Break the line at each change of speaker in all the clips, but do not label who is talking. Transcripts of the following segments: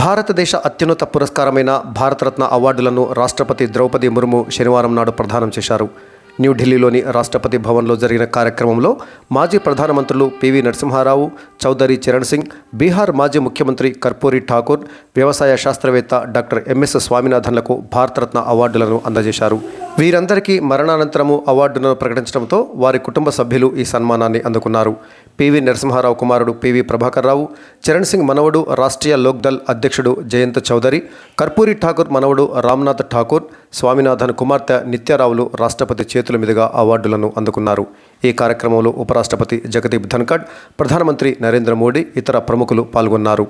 భారతదేశ అత్యున్నత పురస్కారమైన భారతరత్న అవార్డులను రాష్ట్రపతి ద్రౌపది ముర్ము శనివారం నాడు ప్రదానం చేశారు. న్యూఢిల్లీలోని రాష్ట్రపతి భవన్లో జరిగిన కార్యక్రమంలో మాజీ ప్రధానమంత్రులు పివి నరసింహారావు, చౌదరి చరణ్ సింగ్, బీహార్ మాజీ ముఖ్యమంత్రి కర్పూరి ఠాకూర్, వ్యవసాయ శాస్త్రవేత్త డాక్టర్ ఎంఎస్ స్వామినాథన్లకు భారతరత్న అవార్డులను అందజేశారు. వీరందరికీ మరణానంతరము అవార్డులను ప్రకటించడంతో వారి కుటుంబ సభ్యులు ఈ సన్మానాన్ని అందుకున్నారు. పివి నరసింహారావు కుమారుడు పివి ప్రభాకర్ రావు, చరణ్ సింగ్ మనవడు రాష్ట్రీయ లోక్దల్ అధ్యక్షుడు జయంత్ చౌదరి, కర్పూరి ఠాకూర్ మనవడు రామ్నాథ్ ఠాకూర్, స్వామినాథన్ కుమార్తె నిత్యారావులు రాష్ట్రపతి చేతుల మీదుగా అవార్డులను అందుకున్నారు. ఈ కార్యక్రమంలో ఉపరాష్ట్రపతి జగదీప్ ధన్కడ్, ప్రధానమంత్రి నరేంద్ర మోడీ, ఇతర ప్రముఖులు పాల్గొన్నారు.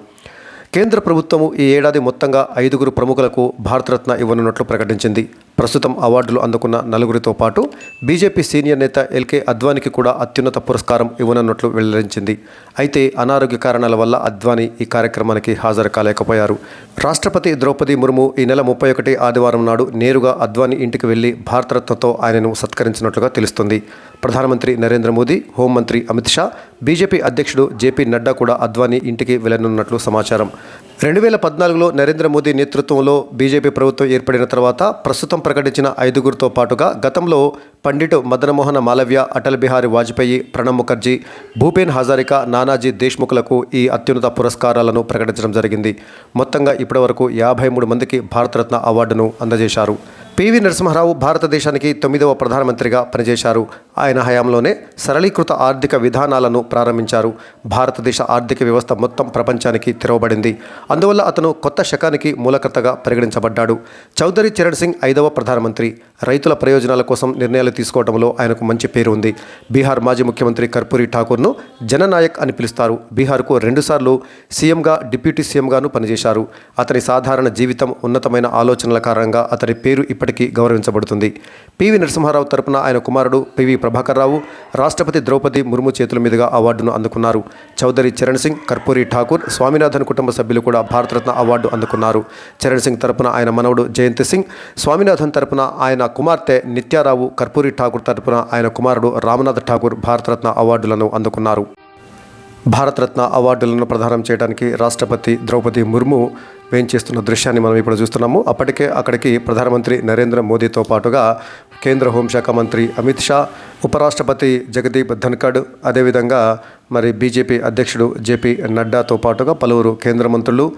కేంద్ర ప్రభుత్వము ఈ ఏడాది మొత్తంగా 5 ప్రముఖులకు భారతరత్న ఇవ్వనున్నట్లు ప్రకటించింది. ప్రస్తుతం అవార్డులు అందుకున్న 4 పాటు బీజేపీ సీనియర్ నేత ఎల్కే అద్వానీకి కూడా అత్యున్నత పురస్కారం ఇవ్వనున్నట్లు వెల్లడించింది. అయితే అనారోగ్య కారణాల వల్ల అద్వానీ ఈ కార్యక్రమానికి హాజరు కాలేకపోయారు. రాష్ట్రపతి ద్రౌపది ముర్ము ఈ నెల 31 ఆదివారం నాడు నేరుగా అద్వానీ ఇంటికి వెళ్లి భారతరత్నతో ఆయనను సత్కరించినట్లుగా తెలుస్తుంది. ప్రధానమంత్రి నరేంద్ర మోదీ, హోంమంత్రి అమిత్ షా, బీజేపీ అధ్యక్షుడు జేపీ నడ్డా కూడా అద్వానీ ఇంటికి వెళ్లనున్నట్లు సమాచారం. 2014లో నరేంద్ర మోదీ నేతృత్వంలో బీజేపీ ప్రభుత్వం ఏర్పడిన తర్వాత ప్రస్తుతం ప్రకటించిన 5 పాటుగా గతంలో పండిట్ మదనమోహన మాలవ్య, అటల్ బిహారీ వాజ్పేయి, ప్రణబ్ ముఖర్జీ, భూపేన్ హజారికా, నానాజీ దేశ్ముఖ్లకు ఈ అత్యున్నత పురస్కారాలను ప్రకటించడం జరిగింది. మొత్తంగా ఇప్పటివరకు 53 మందికి భారతరత్న అవార్డును అందజేశారు. పివి నరసింహారావు భారతదేశానికి 9వ ప్రధానమంత్రిగా పనిచేశారు. ఆయన హయాంలోనే సరళీకృత ఆర్థిక విధానాలను ప్రారంభించారు. భారతదేశ ఆర్థిక వ్యవస్థ మొత్తం ప్రపంచానికి తెరవబడింది. అందువల్ల అతను కొత్త శకానికి మూలకర్తగా పరిగణించబడ్డాడు. చౌదరి చరణ్ సింగ్ 5వ ప్రధానమంత్రి. రైతుల ప్రయోజనాల కోసం నిర్ణయాలు తీసుకోవడంలో ఆయనకు మంచి పేరు ఉంది. బీహార్ మాజీ ముఖ్యమంత్రి కర్పూరి ఠాకూర్ను జననాయక్ అని పిలుస్తారు. బీహార్కు 2 సార్లు సీఎంగా, డిప్యూటీ సీఎంగాను పనిచేశారు. అతని సాధారణ జీవితం, ఉన్నతమైన ఆలోచనల కారణంగా అతని పేరు ఇప్పటికీ గౌరవించబడుతుంది. పివి నరసింహారావు తరపున ఆయన కుమారుడు పివి ప్రభాకర్ రావు రాష్ట్రపతి ద్రౌపది ముర్ము చేతుల మీదుగా అవార్డును అందుకున్నారు. చౌదరి చరణ్ సింగ్, కర్పూరి ఠాకూర్, స్వామినాథన్ కుటుంబ సభ్యులు కూడా భారతరత్న అవార్డు అందుకున్నారు. చరణ్ సింగ్ తరపున ఆయన మనవడు జయంత్ సింగ్, స్వామినాథన్ తరపున ఆయన కుమార్తె నిత్యారావు, కర్పూరి ఠాకూర్ తరపున ఆయన కుమారుడు రామ్నాథ్ ఠాకూర్ భారతరత్న అవార్డులను అందుకున్నారు. భారతరత్న అవార్డులను ప్రదానం చేయడానికి రాష్ట్రపతి ద్రౌపది ముర్ము వేయించేస్తున్న దృశ్యాన్ని మనం ఇప్పుడు చూస్తున్నాము. అప్పటికే అక్కడికి ప్రధానమంత్రి నరేంద్ర మోదీతో పాటుగా కేంద్ర హోంశాఖ మంత్రి అమిత్ షా, ఉపరాష్ట్రపతి జగదీప్ ధన్కడ్, అదేవిధంగా బీజేపీ అధ్యక్షుడు జేపీ నడ్డాతో పాటుగా పలువురు కేంద్ర మంత్రులు,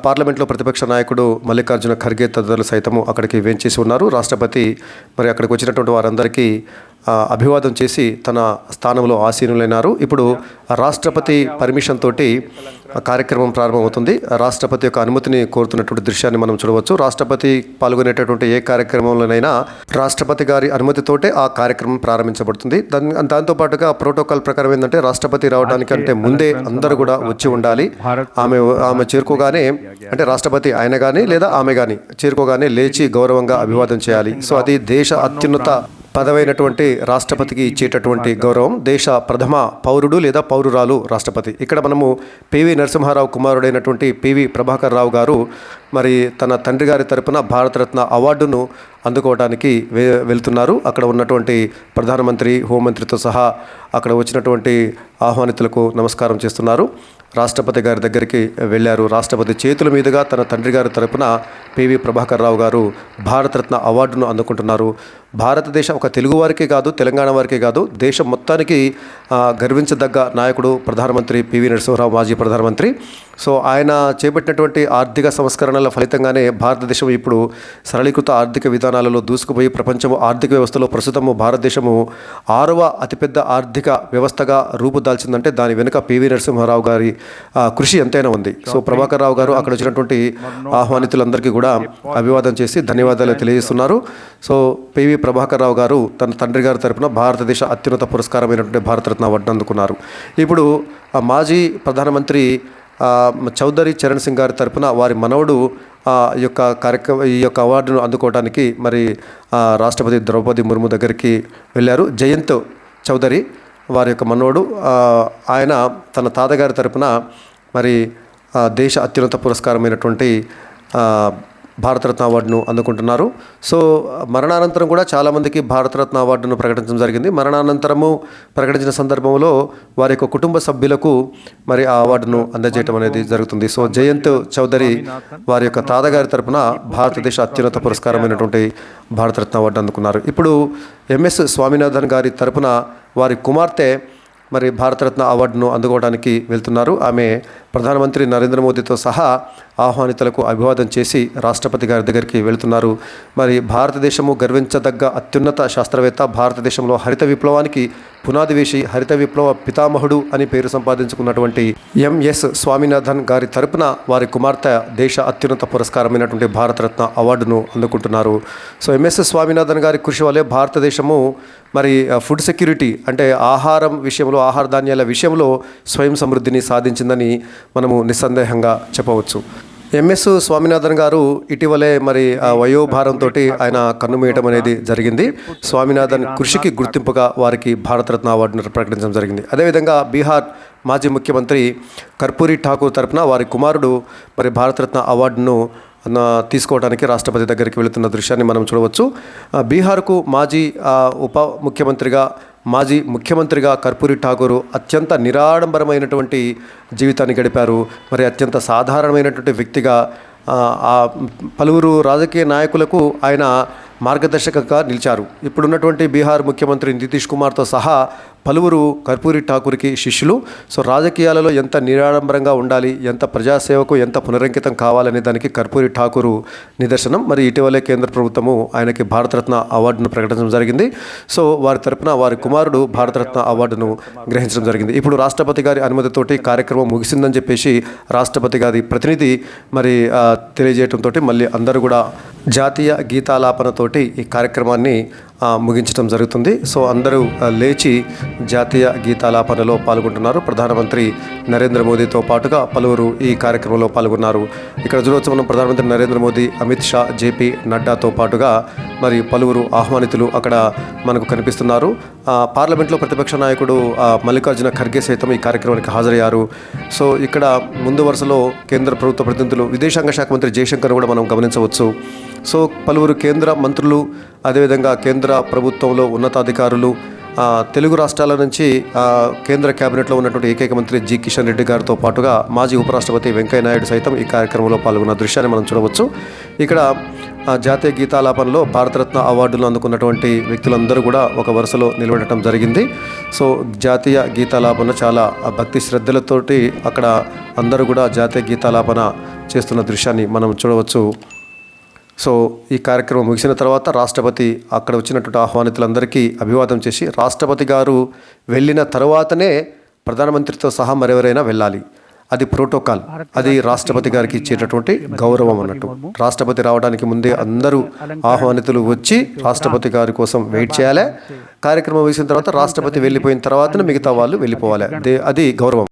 పార్లమెంట్లో ప్రతిపక్ష నాయకుడు మల్లికార్జున ఖర్గే తదితరులు సైతము అక్కడికి వేంచేసి ఉన్నారు. రాష్ట్రపతి అక్కడికి వచ్చినటువంటి వారందరికీ అభివాదం చేసి తన స్థానంలో ఆసీనులైనారు. ఇప్పుడు రాష్ట్రపతి పర్మిషన్ తోటి కార్యక్రమం ప్రారంభమవుతుంది. రాష్ట్రపతి యొక్క అనుమతిని కోరుతున్నటువంటి దృశ్యాన్ని మనం చూడవచ్చు. రాష్ట్రపతి పాల్గొనేటటువంటి ఏ కార్యక్రమంలోనైనా రాష్ట్రపతి గారి అనుమతితోటే ఆ కార్యక్రమం ప్రారంభించబడుతుంది. దాంతోపాటుగా ప్రోటోకాల్ ప్రకారం ఏంటంటే రాష్ట్రపతి రావడానికి అంటే ముందే అందరూ కూడా వచ్చి ఉండాలి. ఆమె చేరుకోగానే అంటే రాష్ట్రపతి ఆయన కానీ లేదా ఆమె కానీ చేరుకోగానే లేచి గౌరవంగా అభివాదం చేయాలి. సో అది దేశ అత్యున్నత పదవైనటువంటి రాష్ట్రపతికి ఇచ్చేటటువంటి గౌరవం. దేశ ప్రథమ పౌరుడు లేదా పౌరురాలు రాష్ట్రపతి. ఇక్కడ మనము పివి నరసింహారావు కుమారుడైనటువంటి పివి ప్రభాకర్ రావు గారు తన తండ్రి గారి తరపున భారతరత్న అవార్డును అందుకోవడానికి వెళ్తున్నారు. అక్కడ ఉన్నటువంటి ప్రధానమంత్రి, హోంమంత్రితో సహా అక్కడ వచ్చినటువంటి ఆహ్వానితులకు నమస్కారం చేస్తున్నారు. రాష్ట్రపతి గారి దగ్గరికి వెళ్ళారు. రాష్ట్రపతి చేతుల మీదుగా తన తండ్రి గారి తరపున పివి ప్రభాకర్ రావు గారు భారతరత్న అవార్డును అందుకుంటున్నారు. భారతదేశం ఒక తెలుగు వారికే కాదు, తెలంగాణ వారికే కాదు, దేశం మొత్తానికి గర్వించదగ్గ నాయకుడు ప్రధానమంత్రి పివి నరసింహారావు, మాజీ ప్రధానమంత్రి. సో ఆయన చేపట్టినటువంటి ఆర్థిక సంస్కరణల ఫలితంగానే భారతదేశం ఇప్పుడు సరళీకృత ఆర్థిక విధానాలలో దూసుకుపోయి ప్రపంచం ఆర్థిక వ్యవస్థలో ప్రస్తుతము భారతదేశము 6వ అతిపెద్ద ఆర్థిక వ్యవస్థగా రూపుదాల్చిందంటే దాని వెనుక పివి నరసింహారావు గారి కృషి ఎంతైనా ఉంది. సో ప్రభాకర్ రావు గారు అక్కడ వచ్చినటువంటి ఆహ్వానితులందరికీ కూడా అభివాదం చేసి ధన్యవాదాలు తెలియజేస్తున్నారు. సో పివి ప్రభాకర్ రావు గారు తన తండ్రి గారి తరపున భారతదేశ అత్యున్నత పురస్కారమైనటువంటి భారతరత్న అవార్డును అందుకున్నారు. ఇప్పుడు మాజీ ప్రధానమంత్రి చౌదరి చరణ్ సింగ్ గారి తరపున వారి మనవడు ఈ యొక్క అవార్డును అందుకోవడానికి రాష్ట్రపతి ద్రౌపది ముర్ము దగ్గరికి వెళ్ళారు. జయంత్ చౌదరి వారి యొక్క మనవడు, ఆయన తన తాతగారి తరపున దేశ అత్యున్నత పురస్కారమైనటువంటి భారతరత్న అవార్డును అందుకుంటున్నారు. సో మరణానంతరం కూడా చాలామందికి భారతరత్న అవార్డును ప్రకటించడం జరిగింది. మరణానంతరము ప్రకటించిన సందర్భంలో వారి యొక్క కుటుంబ సభ్యులకు మరి ఆ అవార్డును అందజేయడం అనేది జరుగుతుంది. సో జయంత్ చౌదరి వారి యొక్క తాతగారి తరపున భారతదేశ అత్యున్నత పురస్కారమైనటువంటి భారతరత్న అవార్డు అందుకున్నారు. ఇప్పుడు ఎంఎస్ స్వామినాథన్ గారి తరపున వారి కుమార్తె మరి భారతరత్న అవార్డును అందుకోవడానికి వెళ్తున్నారు. ఆమె ప్రధానమంత్రి నరేంద్ర మోదీతో సహా ఆహ్వానితులకు అభివాదం చేసి రాష్ట్రపతి గారి దగ్గరికి వెళుతున్నారు. మరి భారతదేశము గర్వించదగ్గ అత్యున్నత శాస్త్రవేత్త, భారతదేశంలో హరిత విప్లవానికి పునాది వేసి హరిత విప్లవ పితామహుడు అని పేరు సంపాదించుకున్నటువంటి ఎంఎస్ స్వామినాథన్ గారి తరపున వారి కుమార్తె దేశ అత్యున్నత పురస్కారమైనటువంటి భారతరత్న అవార్డును అందుకుంటున్నారు. సో ఎంఎస్ స్వామినాథన్ గారి కృషి వల్లే భారతదేశము మరి ఫుడ్ సెక్యూరిటీ అంటే ఆహారం విషయంలో, ఆహార ధాన్యాల విషయంలో స్వయం సమృద్ధిని సాధించిందని మనము నిస్సందేహంగా చెప్పవచ్చు. ఎంఎస్ స్వామినాథన్ గారు ఇటీవలే మరి వయోభారంతో ఆయన కన్నుమూయటం అనేది జరిగింది. స్వామినాథన్ కృషికి గుర్తింపుగా వారికి భారతరత్న అవార్డును ప్రకటించడం జరిగింది. అదేవిధంగా బీహార్ మాజీ ముఖ్యమంత్రి కర్పూరి ఠాకూర్ తరపున వారి కుమారుడు మరి భారతరత్న అవార్డును తీసుకోవడానికి రాష్ట్రపతి దగ్గరికి వెళుతున్న దృశ్యాన్ని మనం చూడవచ్చు. బీహార్కు మాజీ ముఖ్యమంత్రిగా కర్పూరి ఠాకూర్ అత్యంత నిరాడంబరమైనటువంటి జీవితాన్ని గడిపారు. మరి అత్యంత సాధారణమైనటువంటి వ్యక్తిగా పలువురు రాజకీయ నాయకులకు ఆయన మార్గదర్శకంగా నిలిచారు. ఇప్పుడున్నటువంటి బీహార్ ముఖ్యమంత్రి నితీష్ కుమార్తో సహా పలువురు కర్పూరి ఠాకూర్కి శిష్యులు. సో రాజకీయాలలో ఎంత నిరాడంబరంగా ఉండాలి, ఎంత ప్రజాసేవకు ఎంత పునరంకితం కావాలనే దానికి కర్పూరి ఠాకూర్ నిదర్శనం. మరి ఇటీవలే కేంద్ర ప్రభుత్వము ఆయనకి భారతరత్న అవార్డును ప్రకటించడం జరిగింది. సో వారి తరపున వారి కుమారుడు భారతరత్న అవార్డును గ్రహించడం జరిగింది. ఇప్పుడు రాష్ట్రపతి గారి అనుమతితోటి కార్యక్రమం ముగిసిందని చెప్పేసి రాష్ట్రపతి గారి ప్రతినిధి మరి తెలియజేయడంతో మళ్ళీ అందరూ కూడా జాతీయ గీతాలాపనతోటి ఈ కార్యక్రమాన్ని ముగించడం జరుగుతుంది. సో అందరూ లేచి జాతీయ గీతాలాపనలో పాల్గొంటున్నారు. ప్రధానమంత్రి నరేంద్ర మోదీతో పాటుగా పలువురు ఈ కార్యక్రమంలో పాల్గొన్నారు. ఇక్కడ చూడవచ్చు మనం ప్రధానమంత్రి నరేంద్ర మోదీ, అమిత్ షా, జేపీ నడ్డాతో పాటుగా మరి పలువురు ఆహ్వానితులు అక్కడ మనకు కనిపిస్తున్నారు. పార్లమెంట్లో ప్రతిపక్ష నాయకుడు మల్లికార్జున ఖర్గే సైతం ఈ కార్యక్రమానికి హాజరయ్యారు. సో ఇక్కడ ముందు వరుసలో కేంద్ర ప్రభుత్వ ప్రతినిధులు, విదేశాంగ శాఖ మంత్రి జయశంకర్ కూడా మనం గమనించవచ్చు. సో పలువురు కేంద్ర మంత్రులు, అదేవిధంగా కేంద్ర ప్రభుత్వంలో ఉన్నతాధికారులు, తెలుగు రాష్ట్రాల నుంచి కేంద్ర కేబినెట్లో ఉన్నటువంటి ఏకైక మంత్రి జి కిషన్ రెడ్డి గారితో పాటుగా మాజీ ఉపరాష్ట్రపతి వెంకయ్య నాయుడు సైతం ఈ కార్యక్రమంలో పాల్గొన్న దృశ్యాన్ని మనం చూడవచ్చు. ఇక్కడ జాతీయ గీతాలాపనలో భారతరత్న అవార్డులు అందుకున్నటువంటి వ్యక్తులందరూ కూడా ఒక వరుసలో నిలబడటం జరిగింది. సో జాతీయ గీతాలాపన చాలా భక్తి శ్రద్ధలతోటి అక్కడ అందరూ కూడా జాతీయ గీతాలాపన చేస్తున్న దృశ్యాన్ని మనం చూడవచ్చు. సో ఈ కార్యక్రమం ముగిసిన తర్వాత రాష్ట్రపతి అక్కడ వచ్చినటువంటి ఆహ్వానితులందరికీ అభివాదం చేసి, రాష్ట్రపతి గారు వెళ్ళిన తర్వాతనే ప్రధానమంత్రితో సహా మరెవరైనా వెళ్ళాలి. అది ప్రోటోకాల్, అది రాష్ట్రపతి గారికి ఇచ్చేటటువంటి గౌరవం అన్నట్టు. రాష్ట్రపతి రావడానికి ముందే అందరూ ఆహ్వానితులు వచ్చి రాష్ట్రపతి గారి కోసం వెయిట్ చేయాలి. కార్యక్రమం ముగిసిన తర్వాత రాష్ట్రపతి వెళ్ళిపోయిన తర్వాతనే మిగతా వాళ్ళు వెళ్ళిపోవాలి. అది గౌరవం.